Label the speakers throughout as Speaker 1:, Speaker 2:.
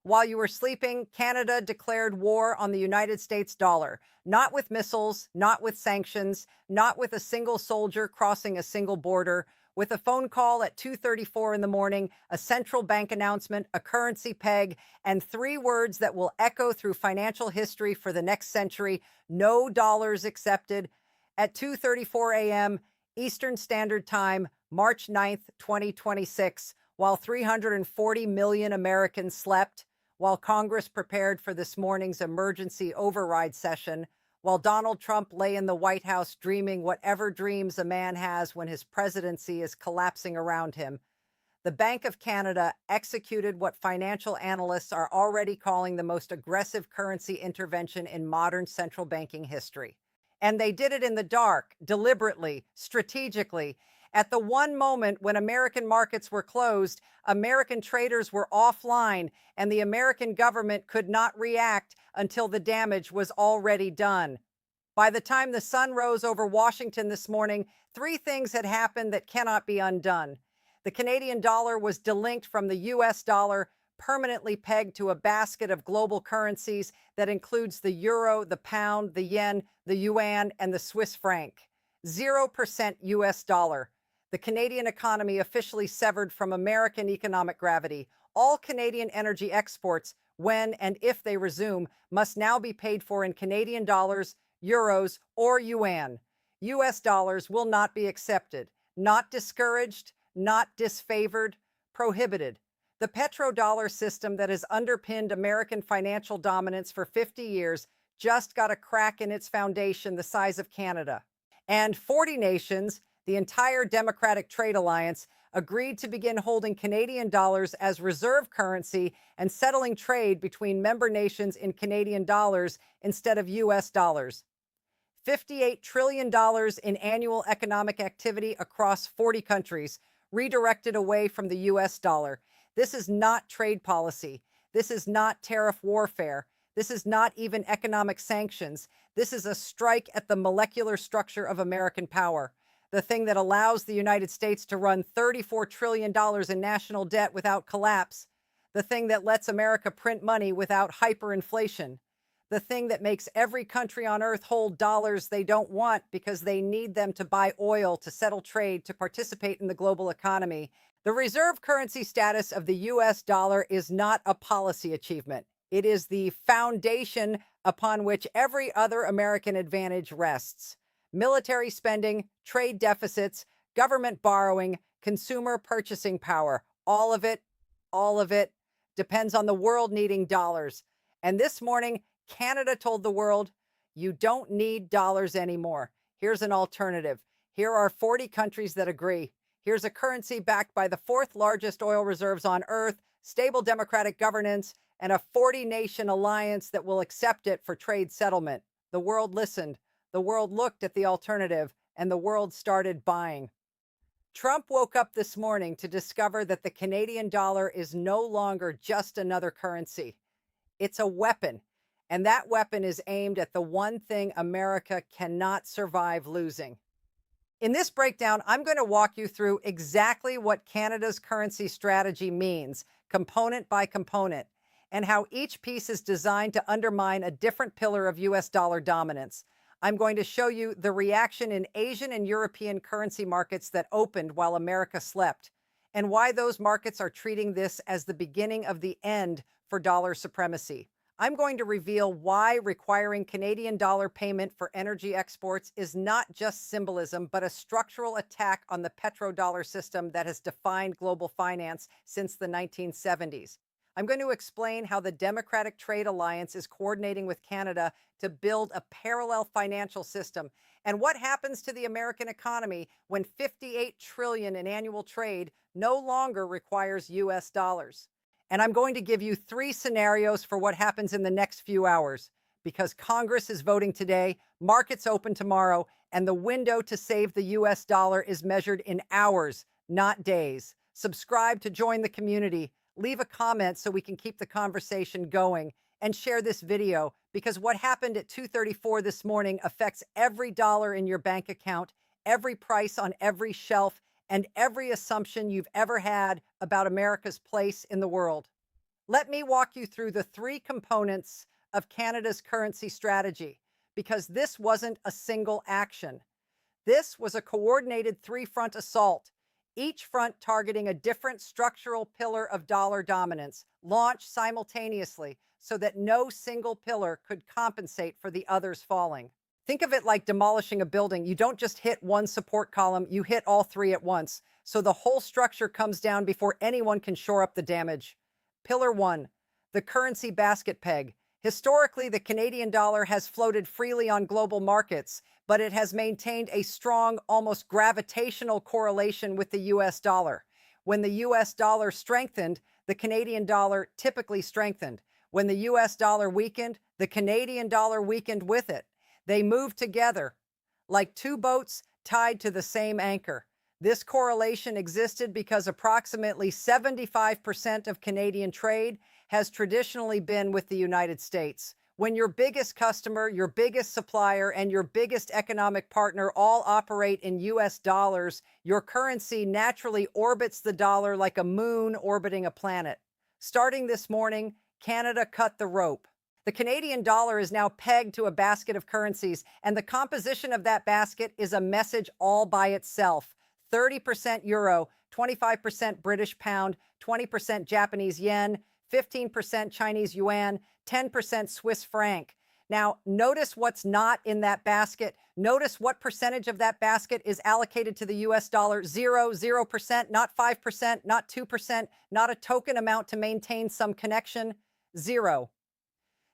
Speaker 1: While you were sleeping, Canada declared war on the United States dollar, not with missiles, not with sanctions, not with a single soldier crossing a single border, with a phone call at 2:34 in the morning, a central bank announcement, a currency peg, and three words that will echo through financial history for the next century: no dollars accepted. At 2:34 a.m. Eastern Standard Time, March 9th, 2026, while 340 million Americans slept, while Congress prepared for this morning's emergency override session, while Donald Trump lay in the White House dreaming whatever dreams a man has when his presidency is collapsing around him, the Bank of Canada executed what financial analysts are already calling the most aggressive currency intervention in modern central banking history. And they did it in the dark, deliberately, strategically. At the one moment when American markets were closed, American traders were offline, and the American government could not react until the damage was already done. By the time the sun rose over Washington this morning, three things had happened that cannot be undone. The Canadian dollar was delinked from the US dollar, permanently pegged to a basket of global currencies that includes the euro, the pound, the yen, the yuan, and the Swiss franc. 0% US dollar. The Canadian economy officially severed from American economic gravity. All Canadian energy exports, when and if they resume, must now be paid for in Canadian dollars, euros, or yuan. US dollars will not be accepted, not discouraged, not disfavored, prohibited. The petrodollar system that has underpinned American financial dominance for 50 years just got a crack in its foundation the size of Canada. And 40 nations, the entire Democratic Trade Alliance, agreed to begin holding Canadian dollars as reserve currency and settling trade between member nations in Canadian dollars instead of US dollars. $58 trillion in annual economic activity across 40 countries, redirected away from the US dollar. This is not trade policy. This is not tariff warfare. This is not even economic sanctions. This is a strike at the molecular structure of American power, the thing that allows the United States to run $34 trillion in national debt without collapse, the thing that lets America print money without hyperinflation, the thing that makes every country on earth hold dollars they don't want because they need them to buy oil, to settle trade, to participate in the global economy. The reserve currency status of the US dollar is not a policy achievement. It is the foundation upon which every other American advantage rests. Military spending, trade deficits, government borrowing, consumer purchasing power, all of it depends on the world needing dollars. And this morning, Canada told the world, you don't need dollars anymore. Here's an alternative. Here are 40 countries that agree. Here's a currency backed by the fourth largest oil reserves on earth, stable democratic governance, and a 40-nation alliance that will accept it for trade settlement. The world listened. The world looked at the alternative, and the world started buying. Trump woke up this morning to discover that the Canadian dollar is no longer just another currency. It's a weapon, and that weapon is aimed at the one thing America cannot survive losing. In this breakdown, I'm going to walk you through exactly what Canada's currency strategy means, component by component, and how each piece is designed to undermine a different pillar of US dollar dominance. I'm going to show you the reaction in Asian and European currency markets that opened while America slept, and why those markets are treating this as the beginning of the end for dollar supremacy. I'm going to reveal why requiring Canadian dollar payment for energy exports is not just symbolism, but a structural attack on the petrodollar system that has defined global finance since the 1970s. I'm going to explain how the Democratic Trade Alliance is coordinating with Canada to build a parallel financial system, and what happens to the American economy when $58 trillion in annual trade no longer requires US dollars. And I'm going to give you three scenarios for what happens in the next few hours, because Congress is voting today, markets open tomorrow, and the window to save the US dollar is measured in hours, not days. Subscribe to join the community. Leave a comment so we can keep the conversation going, and share this video, because what happened at 2:34 this morning affects every dollar in your bank account, every price on every shelf, and every assumption you've ever had about America's place in the world. Let me walk you through the three components of Canada's currency strategy, because this wasn't a single action. This was a coordinated three-front assault, each front targeting a different structural pillar of dollar dominance, launched simultaneously so that no single pillar could compensate for the others falling. Think of it like demolishing a building. You don't just hit one support column, you hit all three at once. So the whole structure comes down before anyone can shore up the damage. Pillar one, the currency basket peg. Historically, the Canadian dollar has floated freely on global markets, but it has maintained a strong, almost gravitational correlation with the US dollar. When the US dollar strengthened, the Canadian dollar typically strengthened. When the US dollar weakened, the Canadian dollar weakened with it. They moved together like two boats tied to the same anchor. This correlation existed because approximately 75% of Canadian trade has traditionally been with the United States. When your biggest customer, your biggest supplier, and your biggest economic partner all operate in US dollars, your currency naturally orbits the dollar like a moon orbiting a planet. Starting this morning, Canada cut the rope. The Canadian dollar is now pegged to a basket of currencies, and the composition of that basket is a message all by itself. 30% euro, 25% British pound, 20% Japanese yen, 15% Chinese yuan, 10% Swiss franc. Now, notice what's not in that basket. Notice what percentage of that basket is allocated to the US dollar. 0%, not 5%, not 2%, not a token amount to maintain some connection. Zero.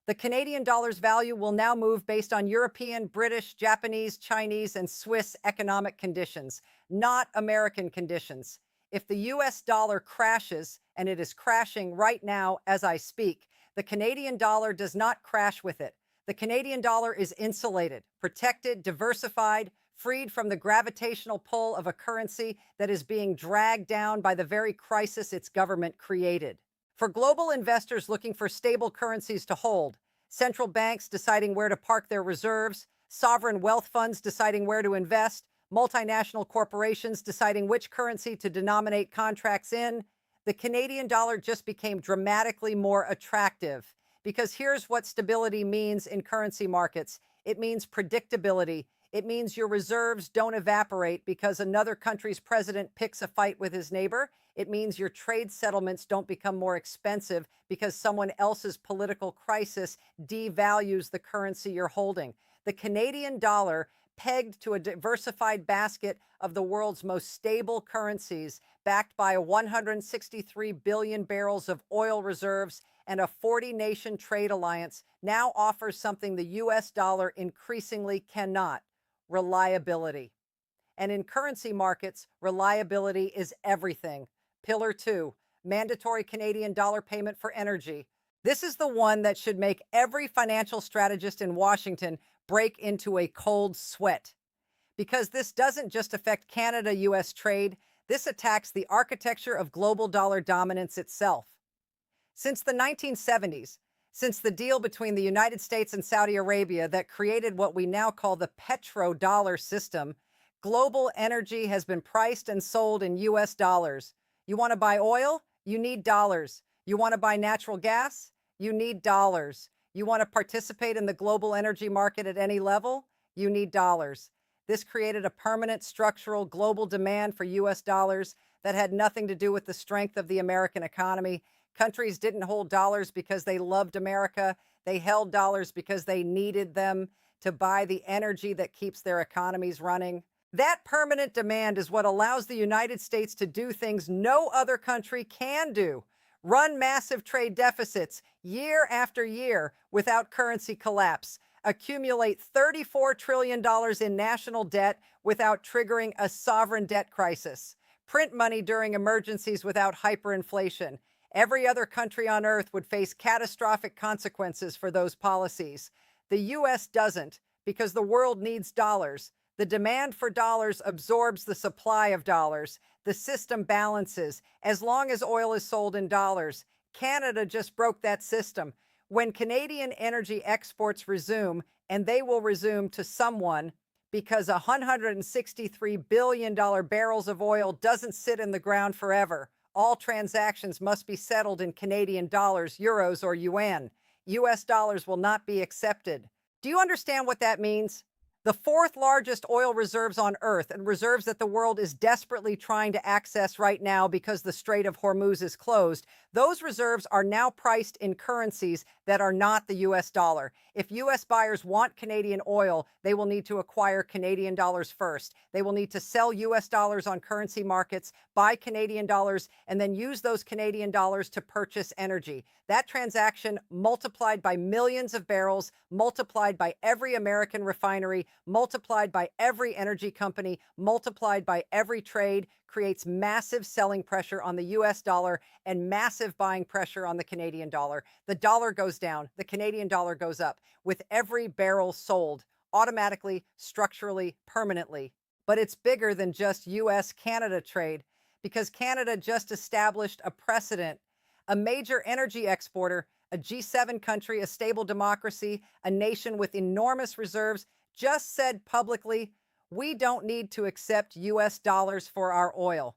Speaker 1: The Canadian dollar's value will now move based on European, British, Japanese, Chinese, and Swiss economic conditions, not American conditions. If the US dollar crashes, and it is crashing right now as I speak, the Canadian dollar does not crash with it. The Canadian dollar is insulated, protected, diversified, freed from the gravitational pull of a currency that is being dragged down by the very crisis its government created. For global investors looking for stable currencies to hold, central banks deciding where to park their reserves, sovereign wealth funds deciding where to invest, multinational corporations deciding which currency to denominate contracts in, the Canadian dollar just became dramatically more attractive. Because here's what stability means in currency markets. It means predictability. It means your reserves don't evaporate because another country's president picks a fight with his neighbor. It means your trade settlements don't become more expensive because someone else's political crisis devalues the currency you're holding. The Canadian dollar, pegged to a diversified basket of the world's most stable currencies, backed by 163 billion barrels of oil reserves and a 40-nation trade alliance, now offers something the US dollar increasingly cannot: reliability. And in currency markets, reliability is everything. Pillar two, mandatory Canadian dollar payment for energy. This is the one that should make every financial strategist in Washington break into a cold sweat. Because this doesn't just affect Canada-US trade, this attacks the architecture of global dollar dominance itself. Since the 1970s, since the deal between the United States and Saudi Arabia that created what we now call the petrodollar system, global energy has been priced and sold in US dollars. You want to buy oil? You need dollars. You want to buy natural gas? You need dollars. You want to participate in the global energy market at any level? You need dollars. This created a permanent structural global demand for US dollars that had nothing to do with the strength of the American economy. Countries didn't hold dollars because they loved America. They held dollars because they needed them to buy the energy that keeps their economies running. That permanent demand is what allows the United States to do things no other country can do: run massive trade deficits year after year without currency collapse, accumulate $34 trillion in national debt without triggering a sovereign debt crisis, print money during emergencies without hyperinflation. Every other country on earth would face catastrophic consequences for those policies. The US doesn't, because the world needs dollars. The demand for dollars absorbs the supply of dollars. The system balances as long as oil is sold in dollars. Canada just broke that system. When Canadian energy exports resume, and they will resume to someone, because $163 billion barrels of oil doesn't sit in the ground forever. All transactions must be settled in Canadian dollars, euros, or yuan. US dollars will not be accepted. Do you understand what that means? The fourth largest oil reserves on Earth, and reserves that the world is desperately trying to access right now because the Strait of Hormuz is closed, those reserves are now priced in currencies that are not the US dollar. If US buyers want Canadian oil, they will need to acquire Canadian dollars first. They will need to sell US dollars on currency markets, buy Canadian dollars, and then use those Canadian dollars to purchase energy. That transaction, multiplied by millions of barrels, multiplied by every American refinery, multiplied by every energy company, multiplied by every trade, creates massive selling pressure on the US dollar and massive buying pressure on the Canadian dollar. The dollar goes down, the Canadian dollar goes up with every barrel sold, automatically, structurally, permanently. But it's bigger than just US Canada trade, because Canada just established a precedent. A major energy exporter, a G7 country, a stable democracy, a nation with enormous reserves, just said publicly, we don't need to accept US dollars for our oil.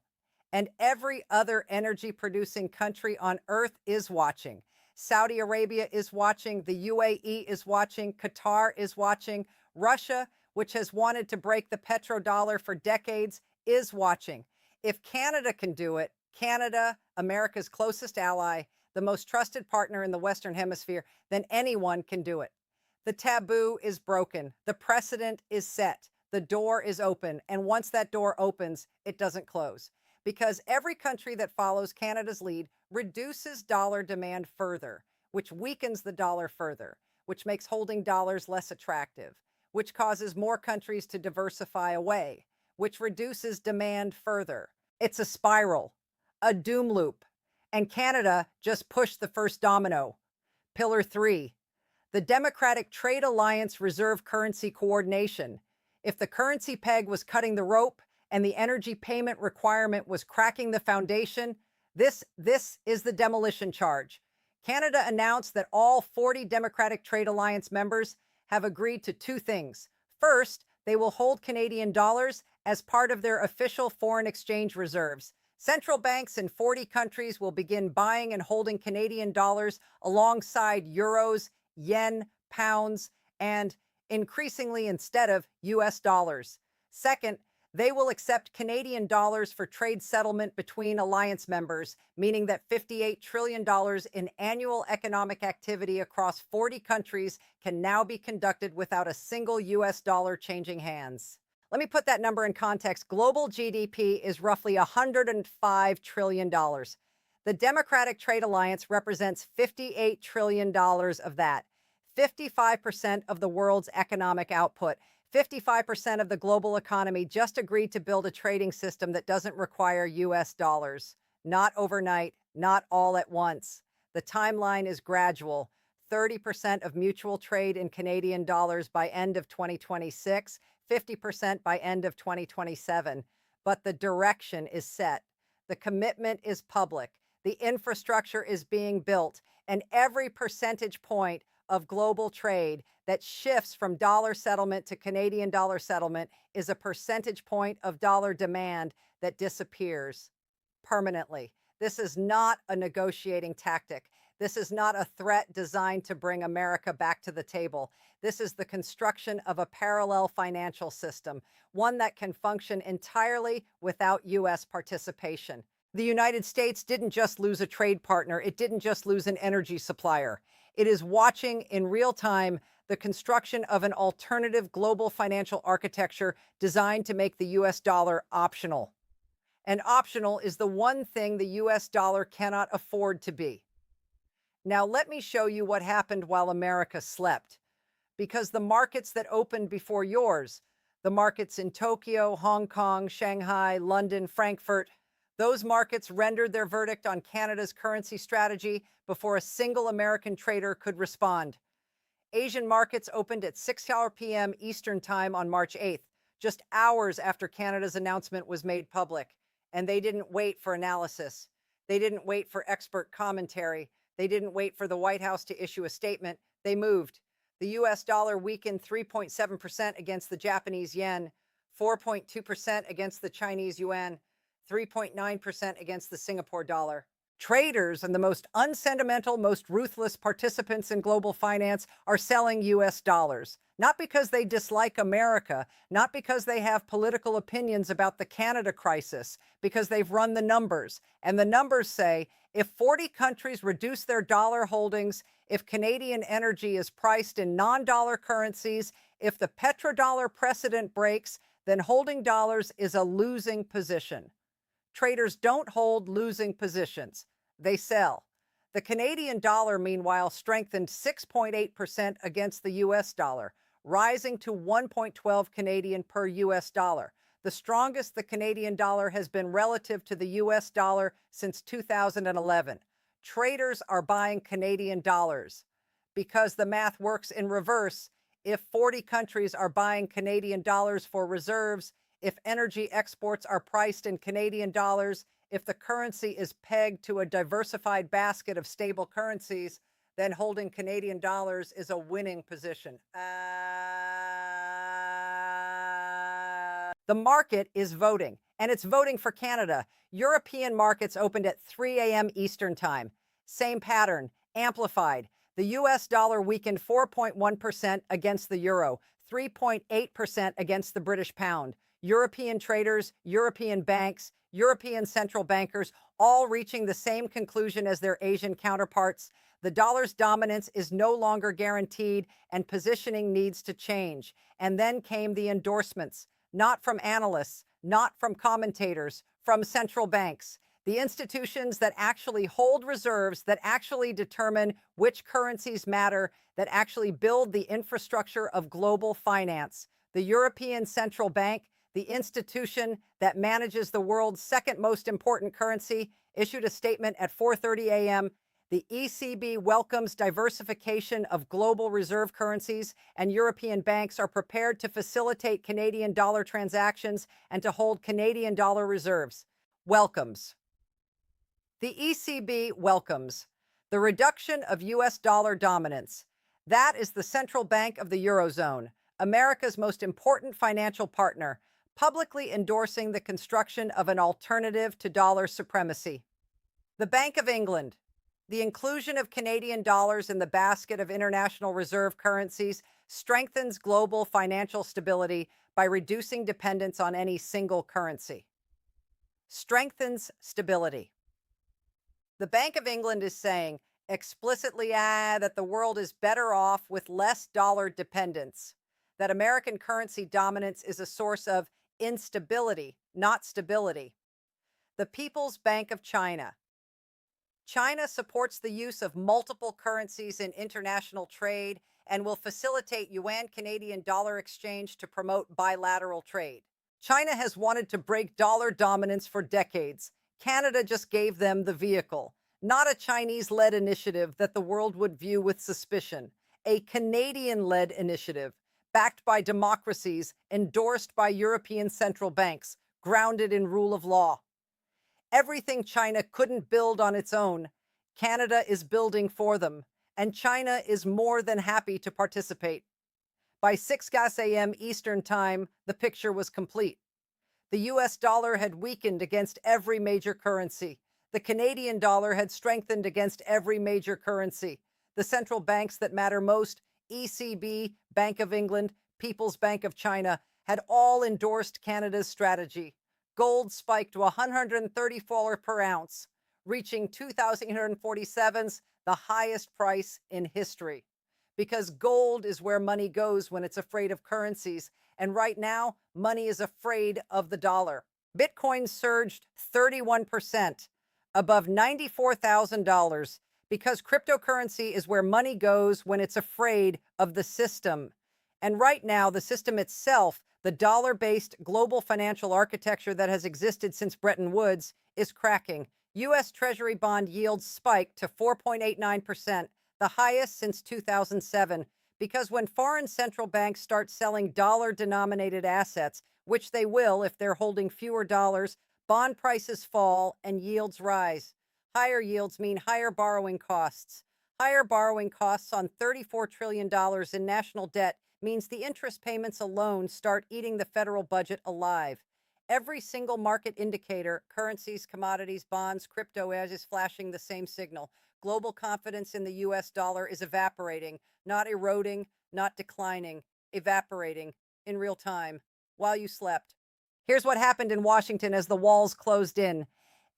Speaker 1: And every other energy producing country on earth is watching. Saudi Arabia is watching, the UAE is watching, Qatar is watching, Russia, which has wanted to break the petrodollar for decades, is watching. If Canada can do it, Canada, America's closest ally, the most trusted partner in the Western Hemisphere, then anyone can do it. The taboo is broken. The precedent is set. The door is open. And once that door opens, it doesn't close. Because every country that follows Canada's lead reduces dollar demand further, which weakens the dollar further, which makes holding dollars less attractive, which causes more countries to diversify away, which reduces demand further. It's a spiral, a doom loop. And Canada just pushed the first domino. Pillar 3, the Democratic Trade Alliance Reserve Currency Coordination. If the currency peg was cutting the rope and the energy payment requirement was cracking the foundation, this is the demolition charge. Canada announced that all 40 Democratic Trade Alliance members have agreed to two things. First, they will hold Canadian dollars as part of their official foreign exchange reserves. Central banks in 40 countries will begin buying and holding Canadian dollars alongside euros, yen, pounds, and increasingly instead of US dollars. Second, they will accept Canadian dollars for trade settlement between alliance members, meaning that $58 trillion in annual economic activity across 40 countries can now be conducted without a single US dollar changing hands. Let me put that number in context. Global GDP is roughly $105 trillion. The Democratic Trade Alliance represents $58 trillion of that. 55% of the world's economic output, 55% of the global economy just agreed to build a trading system that doesn't require US dollars. Not overnight, not all at once. The timeline is gradual. 30% of mutual trade in Canadian dollars by end of 2026, 50% by end of 2027. But the direction is set. The commitment is public. The infrastructure is being built. And every percentage point of global trade that shifts from dollar settlement to Canadian dollar settlement is a percentage point of dollar demand that disappears permanently. This is not a negotiating tactic. This is not a threat designed to bring America back to the table. This is the construction of a parallel financial system, one that can function entirely without US participation. The United States didn't just lose a trade partner. It didn't just lose an energy supplier. It is watching in real time the construction of an alternative global financial architecture designed to make the US dollar optional. And optional is the one thing the US dollar cannot afford to be. Now, let me show you what happened while America slept. Because the markets that opened before yours, the markets in Tokyo, Hong Kong, Shanghai, London, Frankfurt, those markets rendered their verdict on Canada's currency strategy before a single American trader could respond. Asian markets opened at 6 p.m. Eastern Time on March 8th, just hours after Canada's announcement was made public. And they didn't wait for analysis. They didn't wait for expert commentary. They didn't wait for the White House to issue a statement. They moved. The US dollar weakened 3.7% against the Japanese yen, 4.2% against the Chinese yuan, 3.9% against the Singapore dollar. Traders and the most unsentimental, most ruthless participants in global finance are selling US dollars, not because they dislike America, not because they have political opinions about the Canada crisis, because they've run the numbers. And the numbers say if 40 countries reduce their dollar holdings, if Canadian energy is priced in non-dollar currencies, if the petrodollar precedent breaks, then holding dollars is a losing position. Traders don't hold losing positions. They sell. The Canadian dollar, meanwhile, strengthened 6.8% against the US dollar, rising to 1.12 Canadian per US dollar, the strongest the Canadian dollar has been relative to the US dollar since 2011. Traders are buying Canadian dollars because the math works in reverse. If 40 countries are buying Canadian dollars for reserves, if energy exports are priced in Canadian dollars, if the currency is pegged to a diversified basket of stable currencies, then holding Canadian dollars is a winning position. The market is voting, and it's voting for Canada. European markets opened at 3 a.m. Eastern Time. Same pattern, amplified. The US dollar weakened 4.1% against the euro, 3.8% against the British pound. European traders, European banks, European central bankers, all reaching the same conclusion as their Asian counterparts. The dollar's dominance is no longer guaranteed, and positioning needs to change. And then came the endorsements, not from analysts, not from commentators, from central banks, the institutions that actually hold reserves, that actually determine which currencies matter, that actually build the infrastructure of global finance. The European Central Bank, the institution that manages the world's second most important currency, issued a statement at 4:30 a.m. The ECB welcomes diversification of global reserve currencies, and European banks are prepared to facilitate Canadian dollar transactions and to hold Canadian dollar reserves. Welcomes. The ECB welcomes the reduction of US dollar dominance. That is the central bank of the Eurozone, America's most important financial partner, publicly endorsing the construction of an alternative to dollar supremacy. The Bank of England. The inclusion of Canadian dollars in the basket of international reserve currencies strengthens global financial stability by reducing dependence on any single currency. Strengthens stability. The Bank of England is saying explicitly that the world is better off with less dollar dependence, that American currency dominance is a source of instability, not stability. The People's Bank of China. China supports the use of multiple currencies in international trade and will facilitate yuan-Canadian dollar exchange to promote bilateral trade. China has wanted to break dollar dominance for decades. Canada just gave them the vehicle, not a Chinese-led initiative that the world would view with suspicion, a Canadian-led initiative backed by democracies, endorsed by European central banks, grounded in rule of law. Everything China couldn't build on its own, Canada is building for them, and China is more than happy to participate. By 6 a.m. Eastern Time, the picture was complete. The US dollar had weakened against every major currency. The Canadian dollar had strengthened against every major currency. The central banks that matter most, ECB, Bank of England, People's Bank of China, had all endorsed Canada's strategy. Gold spiked to $134 per ounce, reaching 2,847's, the highest price in history. Because gold is where money goes when it's afraid of currencies. And right now, money is afraid of the dollar. Bitcoin surged 31%, above $94,000, because cryptocurrency is where money goes when it's afraid of the system. And right now, the system itself, the dollar-based global financial architecture that has existed since Bretton Woods, is cracking. U.S. Treasury bond yields spiked to 4.89%, the highest since 2007, because when foreign central banks start selling dollar-denominated assets, which they will if they're holding fewer dollars, bond prices fall and yields rise. Higher yields mean higher borrowing costs. Higher borrowing costs on $34 trillion in national debt means the interest payments alone start eating the federal budget alive. Every single market indicator, currencies, commodities, bonds, crypto, is flashing the same signal. Global confidence in the US dollar is evaporating, not eroding, not declining, evaporating in real time while you slept. Here's what happened in Washington as the walls closed in.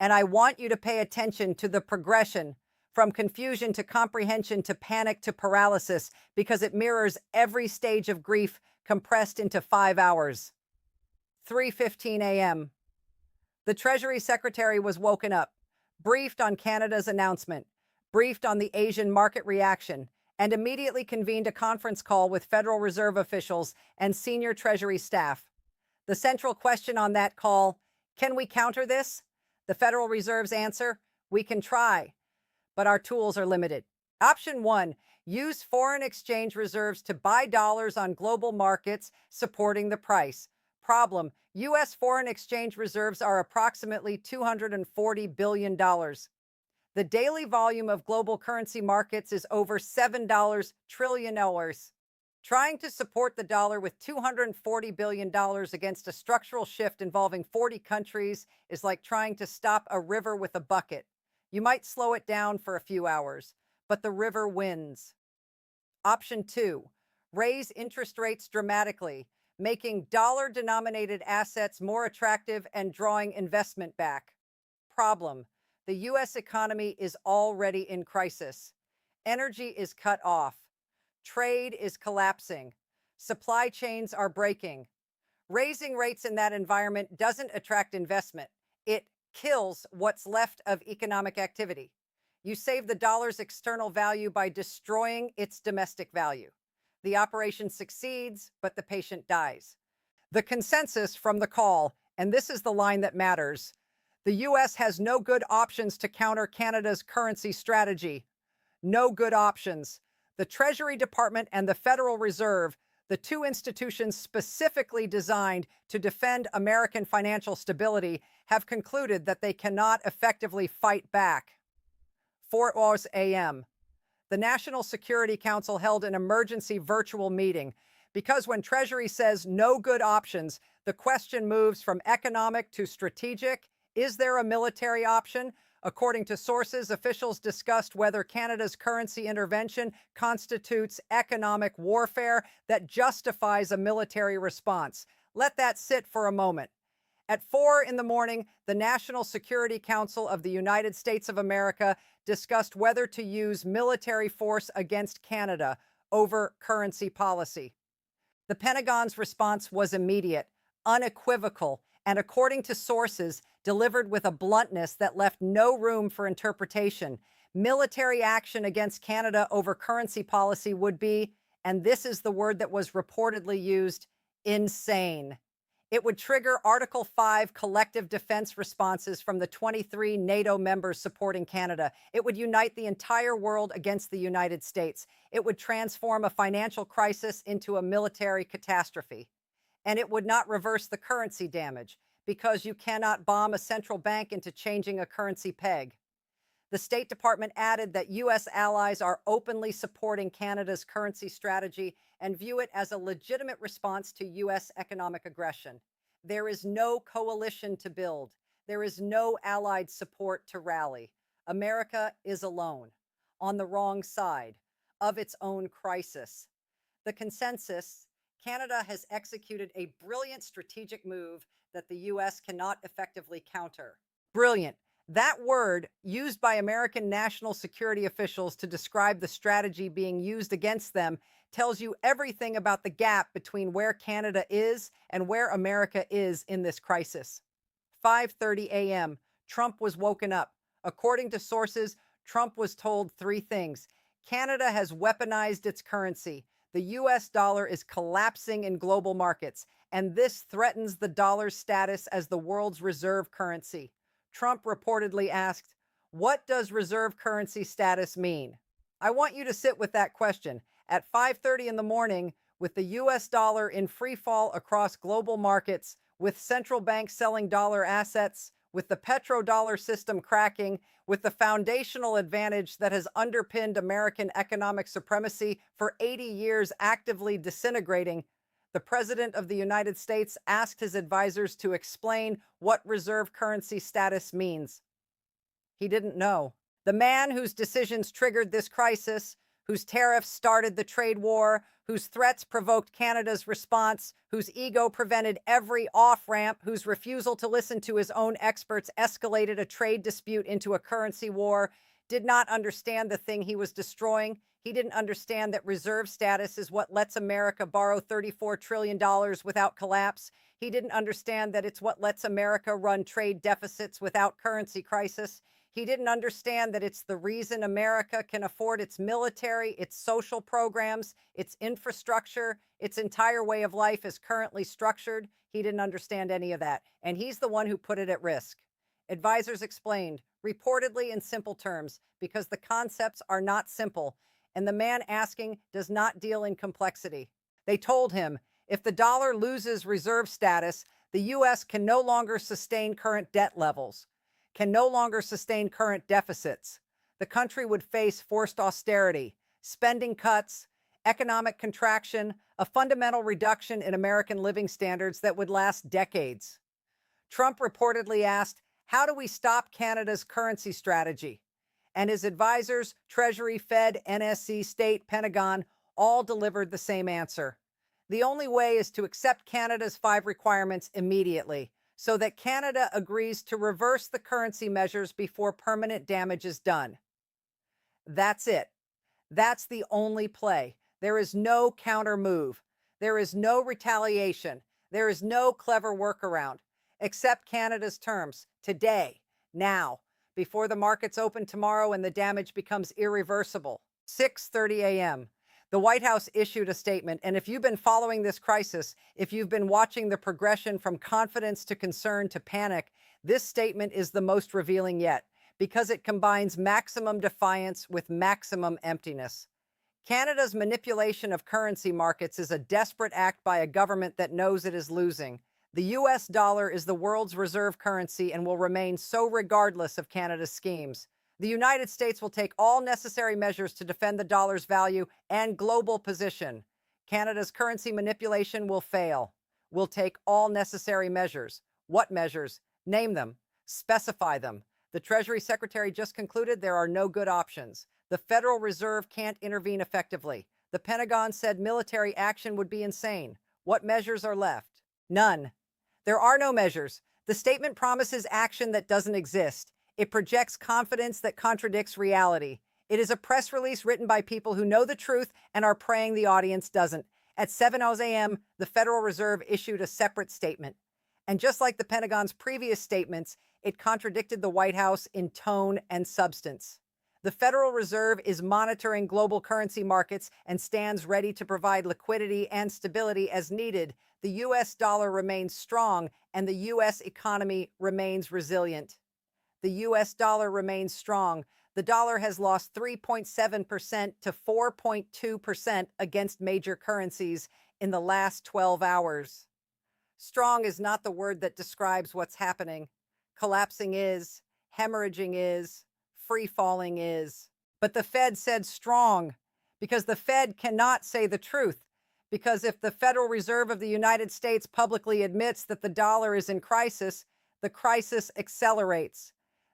Speaker 1: And I want you to pay attention to the progression from confusion to comprehension to panic to paralysis, because it mirrors every stage of grief compressed into 5 hours. 3:15 a.m. The Treasury Secretary was woken up, briefed on Canada's announcement, briefed on the Asian market reaction, and immediately convened a conference call with Federal Reserve officials and senior Treasury staff. The central question on that call: can we counter this? The Federal Reserve's answer: we can try, but our tools are limited. Option 1: use foreign exchange reserves to buy dollars on global markets, supporting the price. Problem: U.S. foreign exchange reserves are approximately $240 billion. The daily volume of global currency markets is over $7 trillion. Trying to support the dollar with $240 billion against a structural shift involving 40 countries is like trying to stop a river with a bucket. You might slow it down for a few hours, but the river wins. Option 2: raise interest rates dramatically, making dollar-denominated assets more attractive and drawing investment back. Problem: the U.S. economy is already in crisis. Energy is cut off. Trade is collapsing. Supply chains are breaking. Raising rates in that environment doesn't attract investment. It kills what's left of economic activity. You save the dollar's external value by destroying its domestic value. The operation succeeds, but the patient dies. The consensus from the call, and this is the line that matters: the U.S. has no good options to counter Canada's currency strategy. No good options. The Treasury Department and the Federal Reserve, the two institutions specifically designed to defend American financial stability, have concluded that they cannot effectively fight back. 4 a.m. The National Security Council held an emergency virtual meeting because when Treasury says no good options, the question moves from economic to strategic. Is there a military option? According to sources, officials discussed whether Canada's currency intervention constitutes economic warfare that justifies a military response. Let that sit for a moment. At 4 in the morning, the National Security Council of the United States of America discussed whether to use military force against Canada over currency policy. The Pentagon's response was immediate, unequivocal, and according to sources, delivered with a bluntness that left no room for interpretation. Military action against Canada over currency policy would be, and this is the word that was reportedly used, insane. It would trigger Article 5 collective defense responses from the 23 NATO members supporting Canada. It would unite the entire world against the United States. It would transform a financial crisis into a military catastrophe. And it would not reverse the currency damage, because you cannot bomb a central bank into changing a currency peg. The State Department added that U.S. allies are openly supporting Canada's currency strategy and view it as a legitimate response to U.S. economic aggression. There is no coalition to build. There is no allied support to rally. America is alone, on the wrong side of its own crisis. The consensus: Canada has executed a brilliant strategic move that the U.S. cannot effectively counter. Brilliant. That word, used by American national security officials to describe the strategy being used against them, tells you everything about the gap between where Canada is and where America is in this crisis. 5:30 a.m. Trump was woken up. According to sources, Trump was told three things. Canada has weaponized its currency. The U.S. dollar is collapsing in global markets, and this threatens the dollar's status as the world's reserve currency. Trump reportedly asked, "What does reserve currency status mean?" I want you to sit with that question. At 5:30 in the morning, with the U.S. dollar in free fall across global markets, with central banks selling dollar assets, with the petrodollar system cracking, with the foundational advantage that has underpinned American economic supremacy for 80 years actively disintegrating, the the President of the United States asked his advisors to explain what reserve currency status means. He didn't know. The man whose decisions triggered this crisis, whose tariffs started the trade war, whose threats provoked Canada's response, whose ego prevented every off-ramp, whose refusal to listen to his own experts escalated a trade dispute into a currency war, did not understand the thing he was destroying. He didn't understand that reserve status is what lets America borrow $34 trillion without collapse. He didn't understand that it's what lets America run trade deficits without currency crisis. He didn't understand that it's the reason America can afford its military, its social programs, its infrastructure, its entire way of life is currently structured. He didn't understand any of that, and he's the one who put it at risk. Advisors explained, reportedly in simple terms, because the concepts are not simple, and the man asking does not deal in complexity. They told him, if the dollar loses reserve status, the U.S. can no longer sustain current debt levels, can no longer sustain current deficits. The country would face forced austerity, spending cuts, economic contraction, a fundamental reduction in American living standards that would last decades. Trump reportedly asked, how do we stop Canada's currency strategy? And his advisors, Treasury, Fed, NSC, State, Pentagon, all delivered the same answer. The only way is to accept Canada's 5 requirements immediately, so that Canada agrees to reverse the currency measures before permanent damage is done. That's it. That's the only play. There is no counter move. There is no retaliation. There is no clever workaround. Accept Canada's terms today, now, before the markets open tomorrow and the damage becomes irreversible. 6:30 a.m. The White House issued a statement, and if you've been following this crisis, if you've been watching the progression from confidence to concern to panic, this statement is the most revealing yet, because it combines maximum defiance with maximum emptiness. Canada's manipulation of currency markets is a desperate act by a government that knows it is losing. The U.S. dollar is the world's reserve currency and will remain so regardless of Canada's schemes. The United States will take all necessary measures to defend the dollar's value and global position. Canada's currency manipulation will fail. We'll take all necessary measures. What measures? Name them. Specify them. The Treasury Secretary just concluded there are no good options. The Federal Reserve can't intervene effectively. The Pentagon said military action would be insane. What measures are left? None. There are no measures. The statement promises action that doesn't exist. It projects confidence that contradicts reality. It is a press release written by people who know the truth and are praying the audience doesn't. At 7:00 a.m., the Federal Reserve issued a separate statement. And just like the Pentagon's previous statements, it contradicted the White House in tone and substance. The Federal Reserve is monitoring global currency markets and stands ready to provide liquidity and stability as needed. The U.S. dollar remains strong and the U.S. economy remains resilient. The U.S. dollar remains strong. The dollar has lost 3.7% to 4.2% against major currencies in the last 12 hours. Strong is not the word that describes what's happening. Collapsing is, hemorrhaging is, free-falling is. But the Fed said strong because the Fed cannot say the truth. Because if the Federal Reserve of the United States publicly admits that the dollar is in crisis, the crisis accelerates.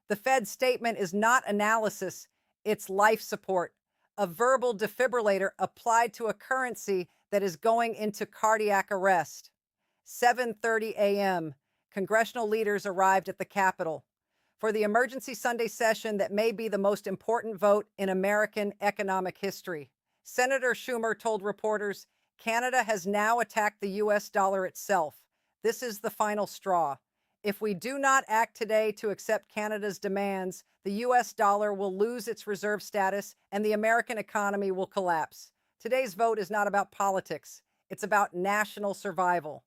Speaker 1: The Fed's statement is not analysis, it's life support, a verbal defibrillator applied to a currency that is going into cardiac arrest. 7:30 a.m., congressional leaders arrived at the Capitol for the emergency Sunday session that may be the most important vote in American economic history. Senator Schumer told reporters, Canada has now attacked the U.S. dollar itself. This is the final straw. If we do not act today to accept Canada's demands, the U.S. dollar will lose its reserve status and the American economy will collapse. Today's vote is not about politics. It's about national survival.